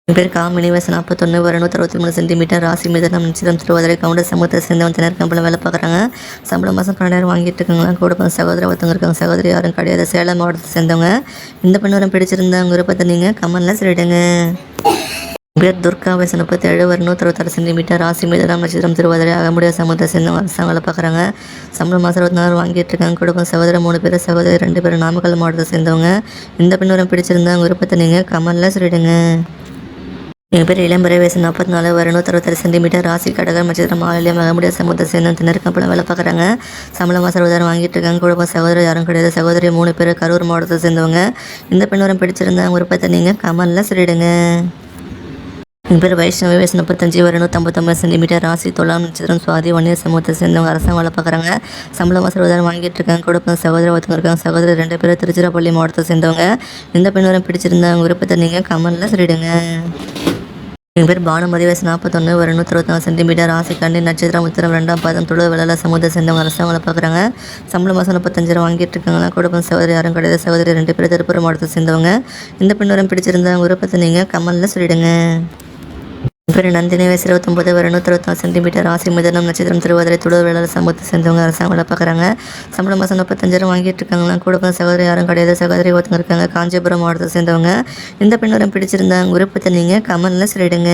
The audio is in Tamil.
என் பேர் காமினி, வயசு 41, ஒரு 163 சென்டிமீட்டர், ராசி மிதுனம், நட்சத்திரம் திருவாதிரை, கவுண்டர் சமூகத்தை சேர்ந்தவங்க, திணறு கம்பெனியில் வேலை பார்க்குறாங்க. சம்பளம் மாதம் 12,000 வாங்கிட்டு இருக்காங்களா. கூட பிறந்த சகோதரி ஒருத்தவங்க இருக்காங்க. சகோதரி யாரும் கிடையாது. சேலம் மாவட்டத்தை சேர்ந்தவங்க. இந்த பெண்ணூரம் பிடிச்சிருந்தா உங்கள் விருப்பத்தை நீங்கள் கமெண்ட்டில் சொல்லிடுங்க. என் பேர் துர்கா, வயசு 37, ஒரு 166 சென்டிமீட்டர், ராசி மிதுனம், நட்சத்திரம் திருவாதிரை, அகமுடிய சமூகத்தை சேர்ந்தவங்க, அரசாங்க வேலை பார்க்குறாங்க. சம்பளம் மாதம் 24,000 வாங்கிட்டு இருக்காங்க. கூட பிறந்த சகோதரி 3 பேர், சகோதரி 2 பேர், நாமக்கல் மாவட்டத்தை சேர்ந்தவங்க. இந்த பெண்ணூரம் பிடிச்சிருந்தா உங்கள் விருப்பத்தை நீங்கள் கமெண்ட்டில் சொல்லிடுங்க. என் பேர் இளம்பரை, வயசு 44, ஒரு 166 சென்டிமீட்டர், ராசி கடகம், நட்சத்திரம் ஆலயம், அகமுடிய சமூகத்தை சேர்ந்த திணறு கம்பெனியில் வேலை பார்க்குறாங்க. சம்பளம் மாதம் 60,000 வாங்கிட்டு இருக்காங்க. குடும்ப சகோதரி யாரும் கிடையாது. சகோதரி 3 பேர், கரூர் மாவட்டத்தை சேர்ந்தவங்க. இந்த பெண்ணூரம் பிடிச்சிருந்தா விருப்பத்தை நீங்கள் கமெண்ட்டில் சொல்லிடுங்க. என் பேர் வைஷ்ணவி, வயசு 35, ஒரு 159 சென்டிமீட்டர், ராசி துலாம், நட்சத்திரம் சுவாதி, வன்னியர் சமூகத்தை சேர்ந்தவங்க, அரசாங்க வேலை பார்க்குறாங்க. சம்பளம் மாதம் 60,000 வாங்கிட்டு இருக்காங்க. கூட சகோதரி ஒருத்தவங்க இருக்காங்க. சகோதரி 2 பேர், திருச்சிராப்பள்ளி மாவட்டத்தை சேர்ந்தவங்க. இந்த பெண்ணூரம் பிடிச்சிருந்தா விருப்பத்தை நீங்கள் கமெண்ட்டில் சொல்லிடுங்க. என் பேர் பானுமதி, வயசு 41, ஒரு 164 சென்டிமீட்டர், ராசி கண்ணி, நட்சத்திரம் உத்திரம், 2ஆம் பாதம், தொழில் வேலை சமூகத்தை சேர்ந்தவங்க, அரசாங்க வேலை பார்க்குறாங்க. சம்பளம் மாதம் 35,000 வாங்கிட்டு இருக்காங்களா. கூட சகோதரி யாரும் கிடையாது. சகோதரி 2 பேர், திருப்பூர் மாவட்டத்தை சேர்ந்தவங்க. இந்த பெண்ணூரம் பிடிச்சிருந்தா விருப்பத்தை நீங்கள் கமெண்ட்டில் சொல்லிடுங்க. என் பேர் நந்தினி, வயசு 29, ஒரு 164 சென்டிமீட்டர், ராசி மிதுனம், நட்சத்திரம் திருவாதிரை, தொழில் வேலை சமூகத்தை சேர்ந்தவங்க, அரசாங்க வேலை பார்க்குறாங்க. சம்பளம் மாதம் 35,000 வாங்கிட்டு இருக்காங்களா. கூட சகோதரி யாரும் கிடையாது. சகோதரி ஒருத்தங்க இருக்காங்க. காஞ்சிபுரம் மாவட்டத்தை சேர்ந்தவங்க. இந்த பெண்ணூரம் பிடிச்சிருந்தா விருப்பத்தை நீங்கள் கமெண்ட்டில் சொல்லிடுங்க.